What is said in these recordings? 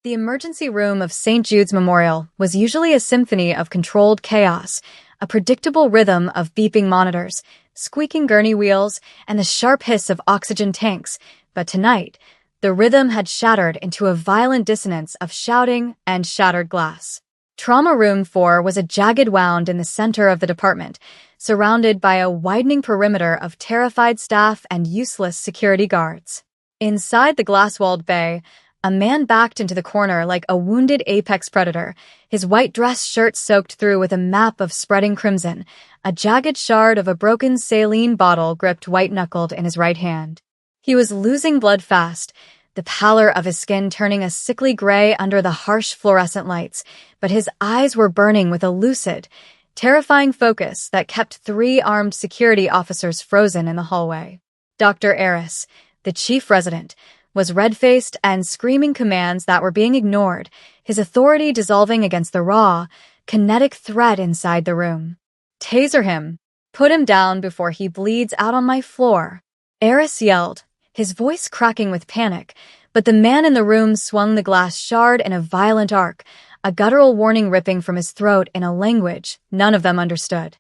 The emergency room of St. Jude's Memorial was usually a symphony of controlled chaos, a predictable rhythm of beeping monitors, squeaking gurney wheels, and the sharp hiss of oxygen tanks. But tonight, the rhythm had shattered into a violent dissonance of shouting and shattered glass. Trauma Room 4 was a jagged wound in the center of the department, surrounded by a widening perimeter of terrified staff and useless security guards. Inside the glass-walled bay, a man backed into the corner like a wounded apex predator, his white dress shirt soaked through with a map of spreading crimson, a jagged shard of a broken saline bottle gripped white-knuckled in his right hand. He was losing blood fast, the pallor of his skin turning a sickly gray under the harsh fluorescent lights, but his eyes were burning with a lucid, terrifying focus that kept 3 armed security officers frozen in the hallway. Dr. Eris, the chief resident, was red-faced and screaming commands that were being ignored, his authority dissolving against the raw, kinetic threat inside the room. "Taser him! Put him down before he bleeds out on my floor!" Eris yelled, his voice cracking with panic, but the man in the room swung the glass shard in a violent arc, a guttural warning ripping from his throat in a language none of them understood.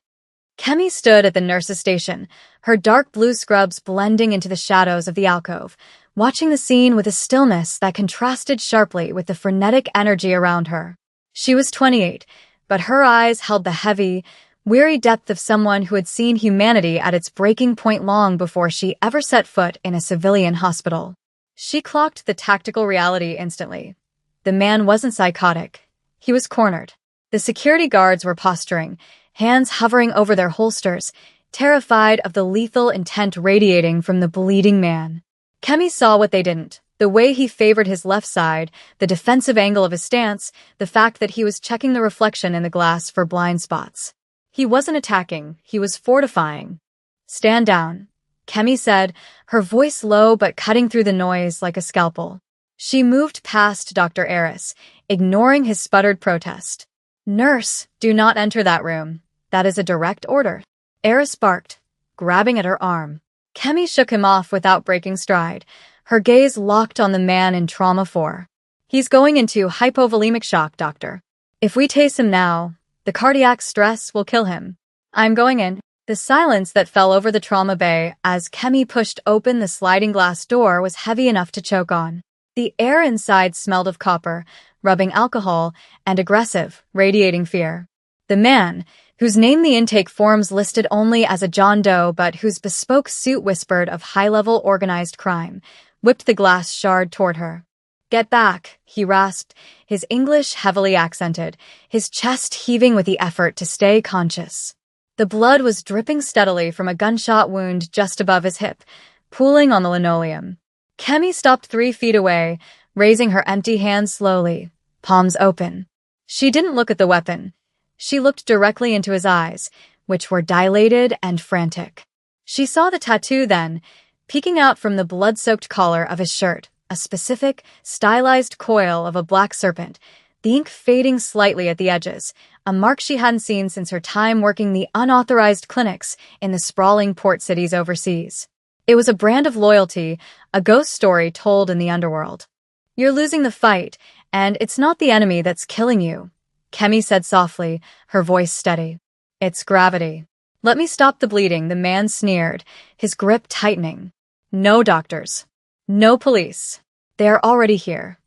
Kemi stood at the nurse's station, her dark blue scrubs blending into the shadows of the alcove, watching the scene with a stillness that contrasted sharply with the frenetic energy around her. She was 28, but her eyes held the heavy, weary depth of someone who had seen humanity at its breaking point long before she ever set foot in a civilian hospital. She clocked the tactical reality instantly. The man wasn't psychotic. He was cornered. The security guards were posturing, hands hovering over their holsters, terrified of the lethal intent radiating from the bleeding man. Kemi saw what they didn't, the way he favored his left side, the defensive angle of his stance, the fact that he was checking the reflection in the glass for blind spots. He wasn't attacking, he was fortifying. "Stand down," Kemi said, her voice low but cutting through the noise like a scalpel. She moved past Dr. Eris, ignoring his sputtered protest. "Nurse, do not enter that room. That is a direct order." Eris barked, grabbing at her arm. Kemi shook him off without breaking stride, her gaze locked on the man in Trauma 4. "He's going into hypovolemic shock, doctor. If we tase him now, the cardiac stress will kill him. I'm going in." The silence that fell over the trauma bay as Kemi pushed open the sliding glass door was heavy enough to choke on. The air inside smelled of copper, rubbing alcohol, and aggressive, radiating fear. The man, whose name the intake forms listed only as a John Doe but whose bespoke suit whispered of high-level organized crime, whipped the glass shard toward her. "Get back," he rasped, his English heavily accented, his chest heaving with the effort to stay conscious. The blood was dripping steadily from a gunshot wound just above his hip, pooling on the linoleum. Kemi stopped 3 feet away, raising her empty hands slowly, palms open. She didn't look at the weapon. She looked directly into his eyes, which were dilated and frantic. She saw the tattoo then, peeking out from the blood-soaked collar of his shirt, a specific, stylized coil of a black serpent, the ink fading slightly at the edges, a mark she hadn't seen since her time working the unauthorized clinics in the sprawling port cities overseas. It was a brand of loyalty, a ghost story told in the underworld. "You're losing the fight, and it's not the enemy that's killing you," Kemi said softly, her voice steady. "It's gravity." "Let me stop the bleeding," the man sneered, his grip tightening. "No doctors. No police. They are already here."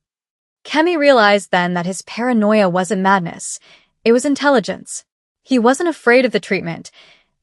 Kemi realized then that his paranoia wasn't madness. It was intelligence. He wasn't afraid of the treatment.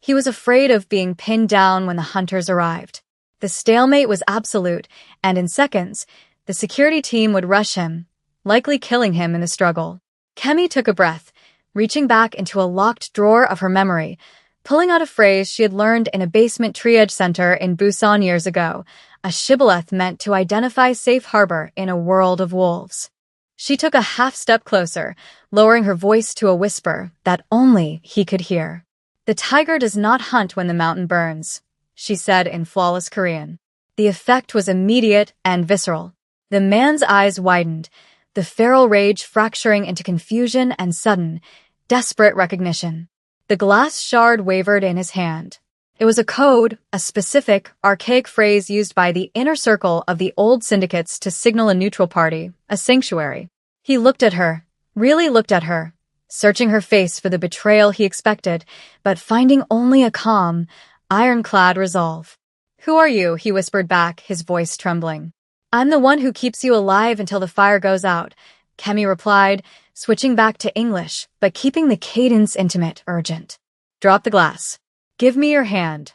He was afraid of being pinned down when the hunters arrived. The stalemate was absolute, and in seconds, the security team would rush him, likely killing him in the struggle. Kemi took a breath, reaching back into a locked drawer of her memory, pulling out a phrase she had learned in a basement triage center in Busan years ago, a shibboleth meant to identify safe harbor in a world of wolves. She took a half-step closer, lowering her voice to a whisper that only he could hear. "The tiger does not hunt when the mountain burns," she said in flawless Korean. The effect was immediate and visceral. The man's eyes widened, the feral rage fracturing into confusion and sudden, desperate recognition. The glass shard wavered in his hand. It was a code, a specific, archaic phrase used by the inner circle of the old syndicates to signal a neutral party, a sanctuary. He looked at her, really looked at her, searching her face for the betrayal he expected, but finding only a calm, ironclad resolve. "Who are you?" he whispered back, his voice trembling. "I'm the one who keeps you alive until the fire goes out," Kemi replied, switching back to English, but keeping the cadence intimate, urgent. "Drop the glass. Give me your hand."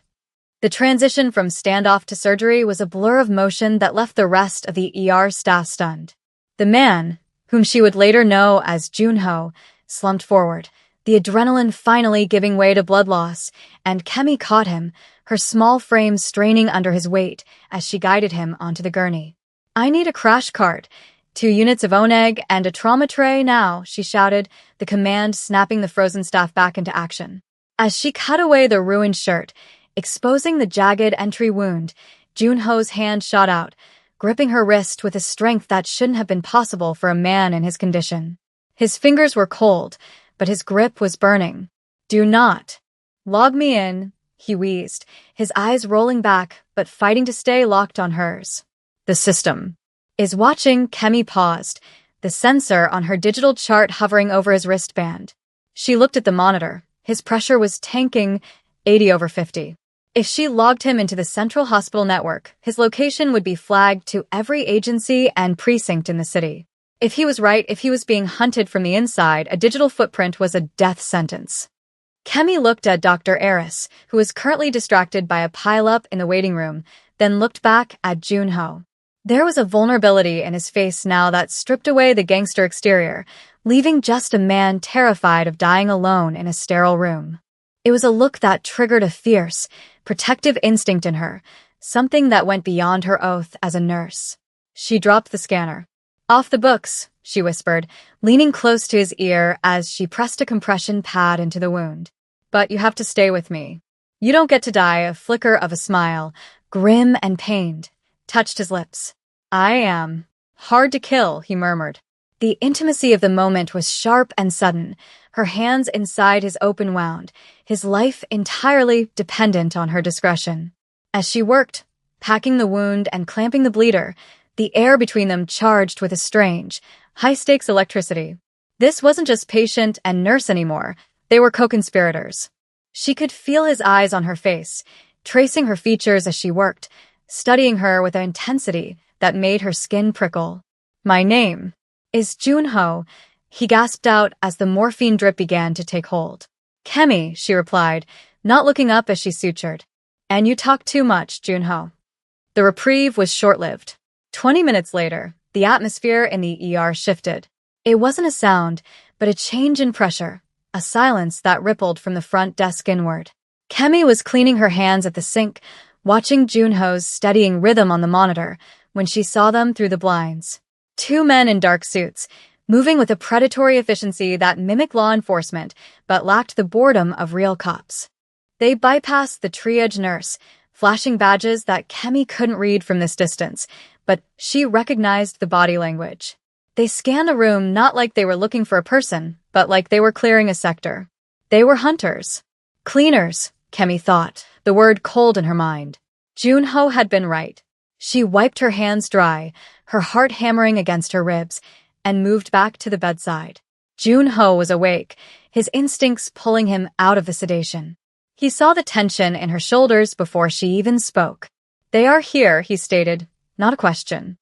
The transition from standoff to surgery was a blur of motion that left the rest of the ER staff stunned. The man, whom she would later know as Junho, slumped forward, the adrenaline finally giving way to blood loss, and Kemi caught him, her small frame straining under his weight as she guided him onto the gurney. "I need a crash cart. 2 units of oneg and a trauma tray now," she shouted, the command snapping the frozen staff back into action. As she cut away the ruined shirt, exposing the jagged entry wound, Junho's hand shot out, gripping her wrist with a strength that shouldn't have been possible for a man in his condition. His fingers were cold, but his grip was burning. "Do not log me in," he wheezed, his eyes rolling back but fighting to stay locked on hers. "The system is watching." Kemi paused, the sensor on her digital chart hovering over his wristband. She looked at the monitor. His pressure was tanking, 80/50. If she logged him into the central hospital network, his location would be flagged to every agency and precinct in the city. If he was right, if he was being hunted from the inside, a digital footprint was a death sentence. Kemi looked at Dr. Eris, who was currently distracted by a pileup in the waiting room, then looked back at Junho. There was a vulnerability in his face now that stripped away the gangster exterior, leaving just a man terrified of dying alone in a sterile room. It was a look that triggered a fierce, protective instinct in her, something that went beyond her oath as a nurse. She dropped the scanner. "Off the books," she whispered, leaning close to his ear as she pressed a compression pad into the wound. "But you have to stay with me. You don't get to die." A flicker of a smile, grim and pained, touched his lips. "I am hard to kill," he murmured. The intimacy of the moment was sharp and sudden, her hands inside his open wound, his life entirely dependent on her discretion. As she worked, packing the wound and clamping the bleeder, the air between them charged with a strange, high-stakes electricity. This wasn't just patient and nurse anymore, they were co-conspirators. She could feel his eyes on her face, tracing her features as she worked, studying her with an intensity that made her skin prickle. "My name is Junho," he gasped out as the morphine drip began to take hold. "Kemi," she replied, not looking up as she sutured. "And you talk too much, Junho." The reprieve was short-lived. 20 minutes later, the atmosphere in the ER shifted. It wasn't a sound, but a change in pressure, a silence that rippled from the front desk inward. Kemi was cleaning her hands at the sink, watching Junho's steadying rhythm on the monitor when she saw them through the blinds. 2 men in dark suits, moving with a predatory efficiency that mimicked law enforcement but lacked the boredom of real cops. They bypassed the triage nurse, flashing badges that Kemi couldn't read from this distance, but she recognized the body language. They scanned a room not like they were looking for a person, but like they were clearing a sector. They were hunters. Cleaners, Kemi thought, the word cold in her mind. Junho had been right. She wiped her hands dry, her heart hammering against her ribs, and moved back to the bedside. Junho was awake, his instincts pulling him out of the sedation. He saw the tension in her shoulders before she even spoke. "They are here," he stated, not a question.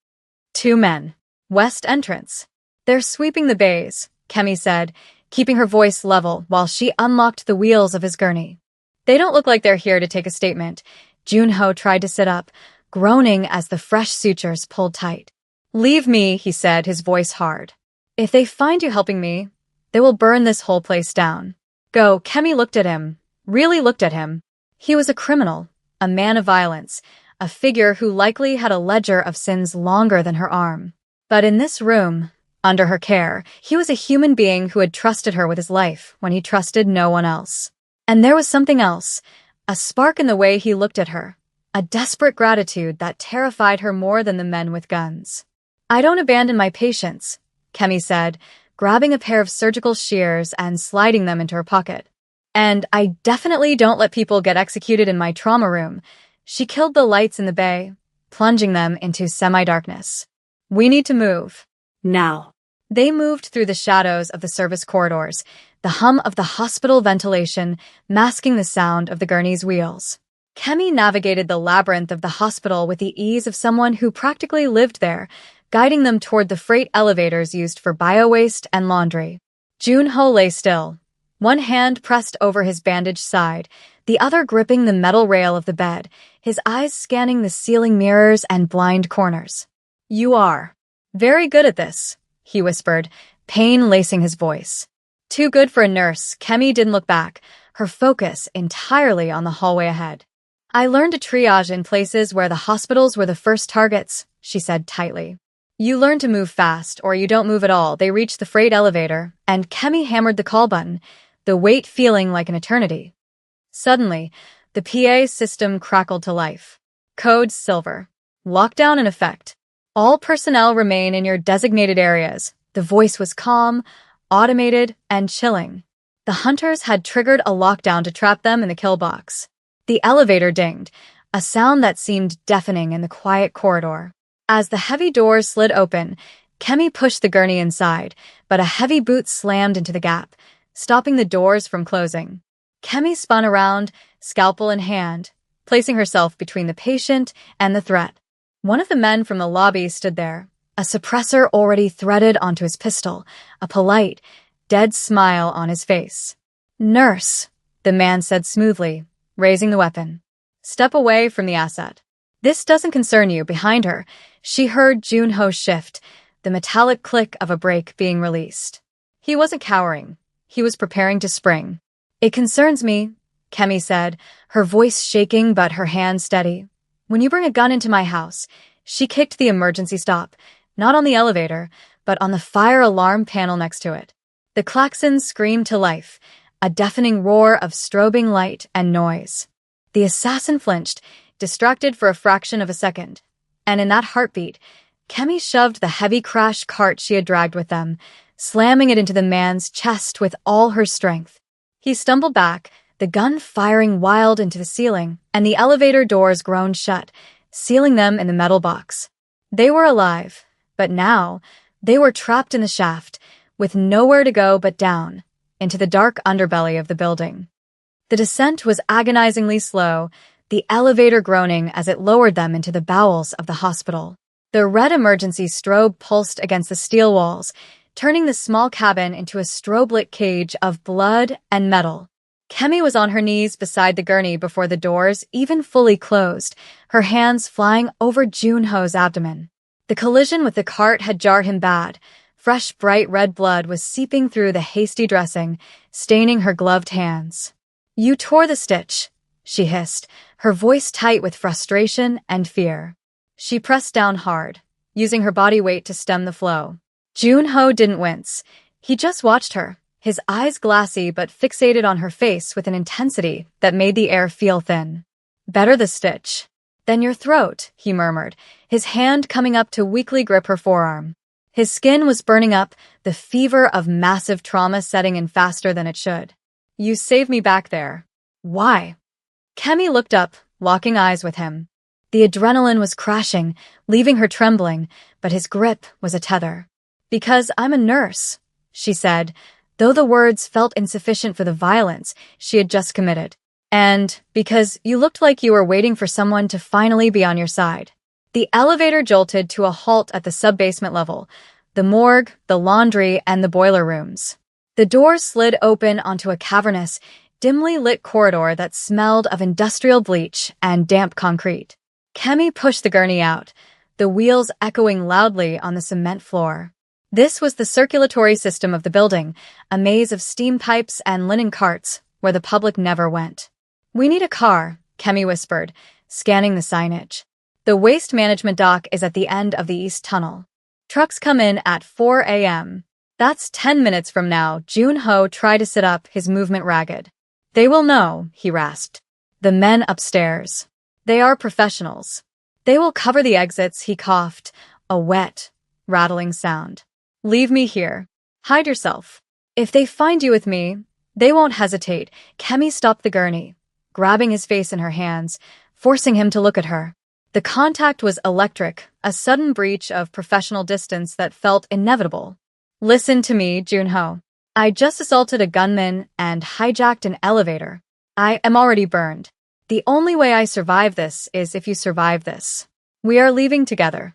2 men. West entrance. "They're sweeping the bays," Kemi said, keeping her voice level while she unlocked the wheels of his gurney. "They don't look like they're here to take a statement." Junho tried to sit up, groaning as the fresh sutures pulled tight. "Leave me," he said, his voice hard. "If they find you helping me, they will burn this whole place down. Go." Kemi looked at him, really looked at him. He was a criminal, a man of violence, a figure who likely had a ledger of sins longer than her arm. But in this room, under her care, he was a human being who had trusted her with his life when he trusted no one else. And there was something else, a spark in the way he looked at her, a desperate gratitude that terrified her more than the men with guns. "I don't abandon my patients," Kemi said, grabbing a pair of surgical shears and sliding them into her pocket. "And I definitely don't let people get executed in my trauma room." She killed the lights in the bay, plunging them into semi-darkness. "We need to move. Now." They moved through the shadows of the service corridors, the hum of the hospital ventilation masking the sound of the gurney's wheels. Kemi navigated the labyrinth of the hospital with the ease of someone who practically lived there, guiding them toward the freight elevators used for biowaste and laundry. Junho lay still, one hand pressed over his bandaged side, the other gripping the metal rail of the bed, his eyes scanning the ceiling mirrors and blind corners. "You are very good at this," he whispered, pain lacing his voice. Too good for a nurse, Kemi didn't look back, her focus entirely on the hallway ahead. "I learned to triage in places where the hospitals were the first targets," she said tightly. "You learn to move fast, or you don't move at all." They reached the freight elevator, and Kemi hammered the call button, the wait feeling like an eternity. Suddenly, the PA system crackled to life. Code Silver. Lockdown in effect. All personnel remain in your designated areas. The voice was calm, automated, and chilling. The hunters had triggered a lockdown to trap them in the kill box. The elevator dinged, a sound that seemed deafening in the quiet corridor. As the heavy doors slid open, Kemi pushed the gurney inside, but a heavy boot slammed into the gap, stopping the doors from closing. Kemi spun around, scalpel in hand, placing herself between the patient and the threat. One of the men from the lobby stood there, a suppressor already threaded onto his pistol, a polite, dead smile on his face. "Nurse," the man said smoothly, raising the weapon. "Step away from the asset. This doesn't concern you." Behind her, she heard Junho shift, the metallic click of a brake being released. He wasn't cowering. He was preparing to spring. "It concerns me," Kemi said, her voice shaking but her hand steady. "When you bring a gun into my house," she kicked the emergency stop, not on the elevator, but on the fire alarm panel next to it. The klaxon screamed to life, a deafening roar of strobing light and noise. The assassin flinched, distracted for a fraction of a second, and in that heartbeat, Kemi shoved the heavy crash cart she had dragged with them, slamming it into the man's chest with all her strength. He stumbled back, the gun firing wild into the ceiling, and the elevator doors groaned shut, sealing them in the metal box. They were alive, but now they were trapped in the shaft, with nowhere to go but down, into the dark underbelly of the building. The descent was agonizingly slow, the elevator groaning as it lowered them into the bowels of the hospital. The red emergency strobe pulsed against the steel walls, turning the small cabin into a strobe-lit cage of blood and metal. Kemi was on her knees beside the gurney before the doors even fully closed, her hands flying over Junho's abdomen. The collision with the cart had jarred him bad. Fresh, bright red blood was seeping through the hasty dressing, staining her gloved hands. "You tore the stitch," she hissed, her voice tight with frustration and fear. She pressed down hard, using her body weight to stem the flow. Junho didn't wince. He just watched her, his eyes glassy but fixated on her face with an intensity that made the air feel thin. "Better the stitch than your throat," he murmured, his hand coming up to weakly grip her forearm. His skin was burning up, the fever of massive trauma setting in faster than it should. "You saved me back there." "Why?" Kemi looked up, locking eyes with him. The adrenaline was crashing, leaving her trembling, but his grip was a tether. "Because I'm a nurse," she said, though the words felt insufficient for the violence she had just committed. "And because you looked like you were waiting for someone to finally be on your side." The elevator jolted to a halt at the sub-basement level, the morgue, the laundry, and the boiler rooms. The doors slid open onto a cavernous, dimly lit corridor that smelled of industrial bleach and damp concrete. Kemi pushed the gurney out, the wheels echoing loudly on the cement floor. This was the circulatory system of the building, a maze of steam pipes and linen carts where the public never went. "We need a car," Kemi whispered, scanning the signage. "The waste management dock is at the end of the east tunnel. Trucks come in at 4 a.m. That's 10 minutes from now." Junho tried to sit up, his movement ragged. "They will know," he rasped. "The men upstairs. They are professionals. They will cover the exits." He coughed, a wet, rattling sound. "Leave me here. Hide yourself. If they find you with me, they won't hesitate." Kemi stopped the gurney, grabbing his face in her hands, forcing him to look at her. The contact was electric, a sudden breach of professional distance that felt inevitable. Listen to me, Junho. I just assaulted a gunman and hijacked an elevator. I am already burned. The only way I survive this is if you survive this. We are leaving together.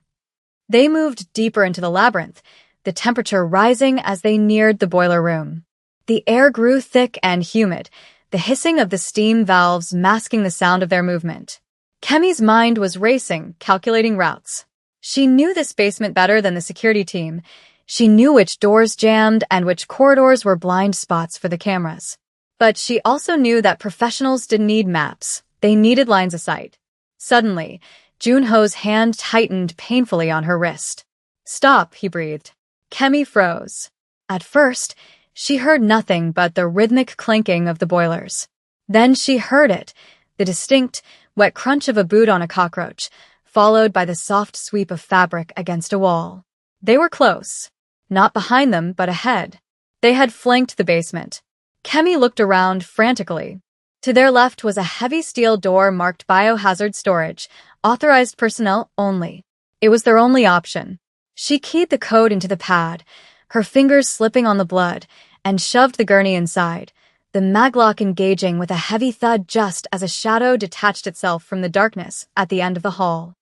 They moved deeper into the labyrinth, the temperature rising as they neared the boiler room. The air grew thick and humid, the hissing of the steam valves masking the sound of their movement. Kemi's mind was racing, calculating routes. She knew this basement better than the security team. She knew which doors jammed and which corridors were blind spots for the cameras. But she also knew that professionals didn't need maps. They needed lines of sight. Suddenly, Junho's hand tightened painfully on her wrist. "Stop," he breathed. Kemi froze. At first, she heard nothing but the rhythmic clanking of the boilers. Then she heard it, the distinct, wet crunch of a boot on a cockroach, followed by the soft sweep of fabric against a wall. They were close. Not behind them, but ahead. They had flanked the basement. Kemi looked around frantically. To their left was a heavy steel door marked Biohazard Storage, authorized personnel only. It was their only option. She keyed the code into the pad, her fingers slipping on the blood, and shoved the gurney inside, the maglock engaging with a heavy thud just as a shadow detached itself from the darkness at the end of the hall.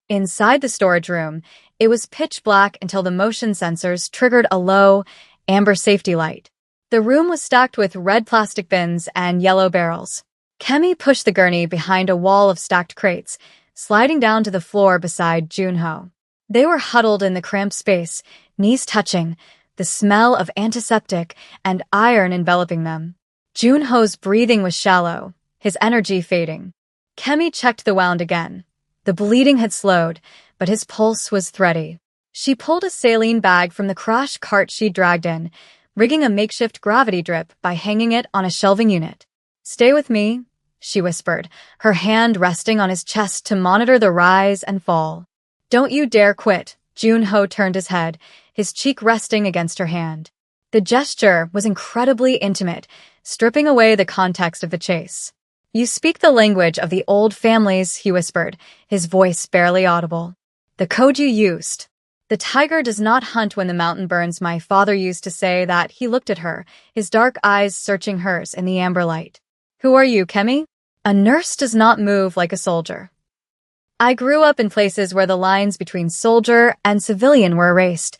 Inside the storage room, it was pitch black until the motion sensors triggered a low, amber safety light. The room was stacked with red plastic bins and yellow barrels. Kemi pushed the gurney behind a wall of stacked crates, sliding down to the floor beside Junho. They were huddled in the cramped space, knees touching, the smell of antiseptic and iron enveloping them. Junho's breathing was shallow, his energy fading. Kemi checked the wound again. The bleeding had slowed, but his pulse was thready. She pulled a saline bag from the crash cart she dragged in, rigging a makeshift gravity drip by hanging it on a shelving unit. "Stay with me," she whispered, her hand resting on his chest to monitor the rise and fall. "Don't you dare quit." Junho turned his head, his cheek resting against her hand. The gesture was incredibly intimate, stripping away the context of the chase. "You speak the language of the old families," he whispered, his voice barely audible. "The code you used. The tiger does not hunt when the mountain burns. My father used to say that." He looked at her, his dark eyes searching hers in the amber light. "Who are you, Kemi?" "A nurse does not move like a soldier. I grew up in places where the lines between soldier and civilian were erased,"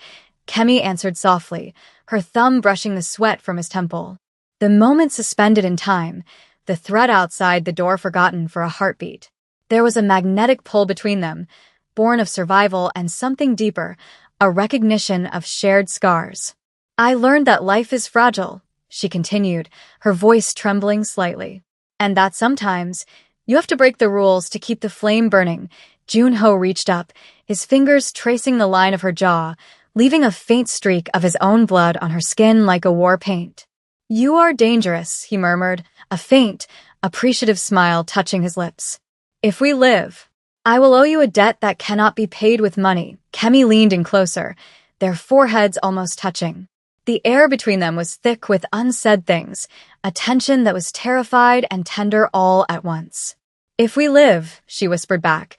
Kemi answered softly, her thumb brushing the sweat from his temple. The moment suspended in time, the threat outside the door forgotten for a heartbeat. There was a magnetic pull between them, born of survival and something deeper, a recognition of shared scars. "I learned that life is fragile," she continued, her voice trembling slightly. "And that sometimes you have to break the rules to keep the flame burning." Junho reached up, his fingers tracing the line of her jaw, leaving a faint streak of his own blood on her skin like a war paint. "You are dangerous," he murmured, a faint, appreciative smile touching his lips. "If we live, I will owe you a debt that cannot be paid with money." Kemi leaned in closer, their foreheads almost touching. The air between them was thick with unsaid things, a tension that was terrified and tender all at once. "If we live," she whispered back,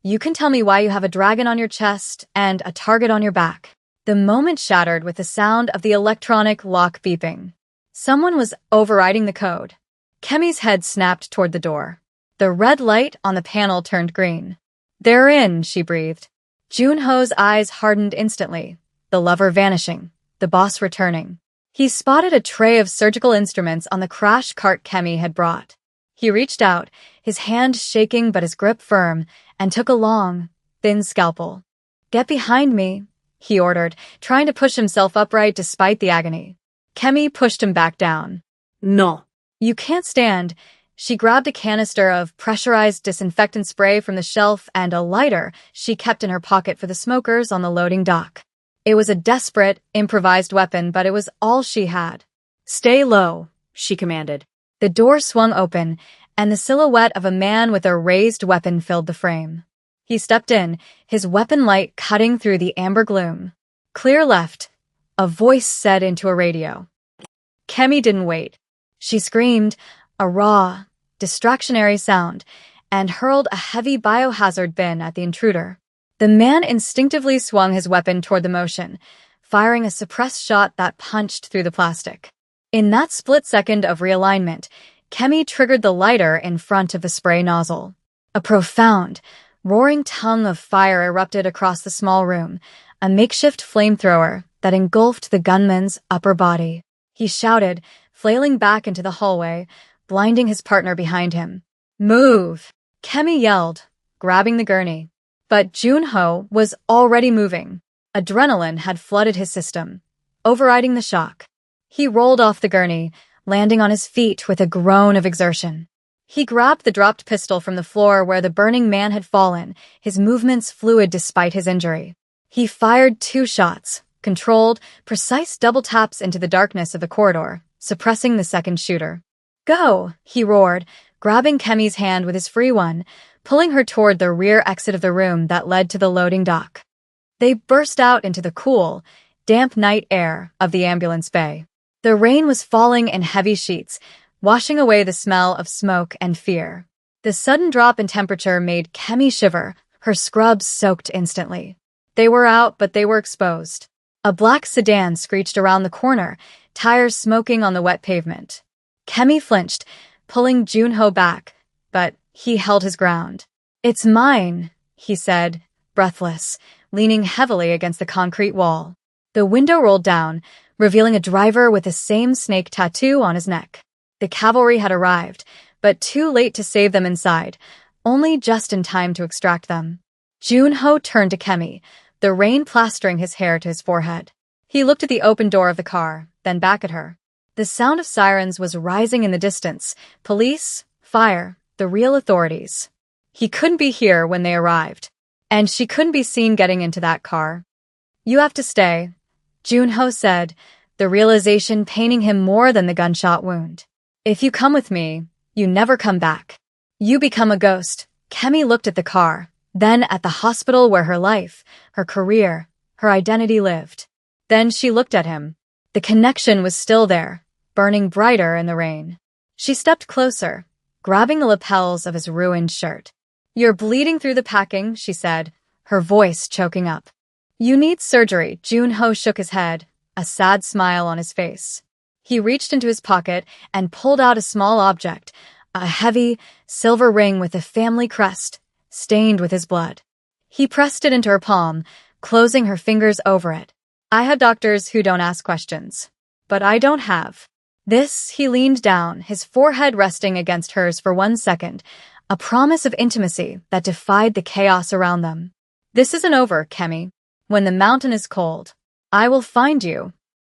"you can tell me why you have a dragon on your chest and a target on your back." The moment shattered with the sound of the electronic lock beeping. Someone was overriding the code. Kemi's head snapped toward the door. The red light on the panel turned green. "They're in," she breathed. Junho's eyes hardened instantly, the lover vanishing, the boss returning. He spotted a tray of surgical instruments on the crash cart Kemi had brought. He reached out, his hand shaking but his grip firm, and took a long, thin scalpel. "Get behind me," he ordered, trying to push himself upright despite the agony. Kemi pushed him back down. "No." "You can't stand." She grabbed a canister of pressurized disinfectant spray from the shelf and a lighter she kept in her pocket for the smokers on the loading dock. It was a desperate, improvised weapon, but it was all she had. "Stay low," she commanded. The door swung open, and the silhouette of a man with a raised weapon filled the frame. He stepped in, his weapon light cutting through the amber gloom. "Clear left," a voice said into a radio. Kemi didn't wait. She screamed, a raw, distractionary sound, and hurled a heavy biohazard bin at the intruder. The man instinctively swung his weapon toward the motion, firing a suppressed shot that punched through the plastic. In that split second of realignment, Kemi triggered the lighter in front of the spray nozzle. A profound, roaring tongue of fire erupted across the small room, a makeshift flamethrower that engulfed the gunman's upper body. He shouted, flailing back into the hallway, blinding his partner behind him. "Move!" Kemi yelled, grabbing the gurney. But Junho was already moving. Adrenaline had flooded his system, overriding the shock. He rolled off the gurney, landing on his feet with a groan of exertion. He grabbed the dropped pistol from the floor where the burning man had fallen, his movements fluid despite his injury. He fired 2 shots, controlled, precise double taps into the darkness of the corridor, suppressing the second shooter. "Go!" he roared, grabbing Kemi's hand with his free one, pulling her toward the rear exit of the room that led to the loading dock. They burst out into the cool, damp night air of the ambulance bay. The rain was falling in heavy sheets, washing away the smell of smoke and fear. The sudden drop in temperature made Kemi shiver, her scrubs soaked instantly. They were out, but they were exposed. A black sedan screeched around the corner, tires smoking on the wet pavement. Kemi flinched, pulling Junho back, but he held his ground. "It's mine," he said, breathless, leaning heavily against the concrete wall. The window rolled down, revealing a driver with the same snake tattoo on his neck. The cavalry had arrived, but too late to save them inside, only just in time to extract them. Junho turned to Kemi, the rain plastering his hair to his forehead. He looked at the open door of the car, then back at her. The sound of sirens was rising in the distance. Police, fire, the real authorities. He couldn't be here when they arrived, and she couldn't be seen getting into that car. "You have to stay," Junho said, the realization paining him more than the gunshot wound. "If you come with me, you never come back. You become a ghost." Kemi looked at the car, then at the hospital where her life, her career, her identity lived. Then she looked at him. The connection was still there, burning brighter in the rain. She stepped closer, grabbing the lapels of his ruined shirt. "You're bleeding through the packing," she said, her voice choking up. "You need surgery." Junho shook his head, a sad smile on his face. He reached into his pocket and pulled out a small object, a heavy, silver ring with a family crest, stained with his blood. He pressed it into her palm, closing her fingers over it. "I have doctors who don't ask questions. But I don't have this." He leaned down, his forehead resting against hers for 1 second, a promise of intimacy that defied the chaos around them. "This isn't over, Kemi. When the mountain is cold, I will find you."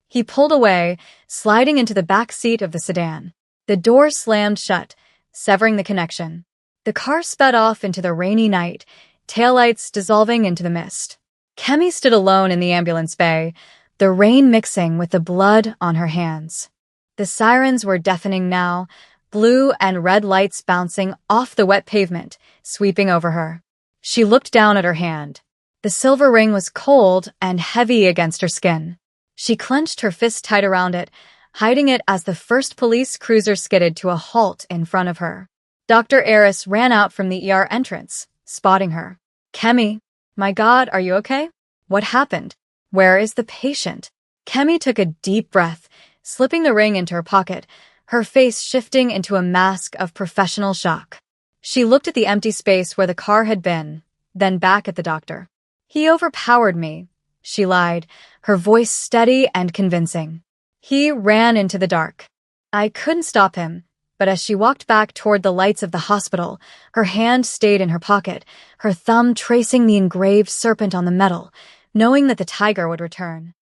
He pulled away, sliding into the back seat of the sedan. The door slammed shut, severing the connection. The car sped off into the rainy night, taillights dissolving into the mist. Kemi stood alone in the ambulance bay, the rain mixing with the blood on her hands. The sirens were deafening now, blue and red lights bouncing off the wet pavement, sweeping over her. She looked down at her hand. The silver ring was cold and heavy against her skin. She clenched her fist tight around it, hiding it as the first police cruiser skidded to a halt in front of her. Dr. Eris ran out from the ER entrance, spotting her. "Kemi, my God, are you okay? What happened? Where is the patient?" Kemi took a deep breath, slipping the ring into her pocket, her face shifting into a mask of professional shock. She looked at the empty space where the car had been, then back at the doctor. "He overpowered me," she lied, her voice steady and convincing. "He ran into the dark. I couldn't stop him." But as she walked back toward the lights of the hospital, her hand stayed in her pocket, her thumb tracing the engraved serpent on the metal, knowing that the tiger would return.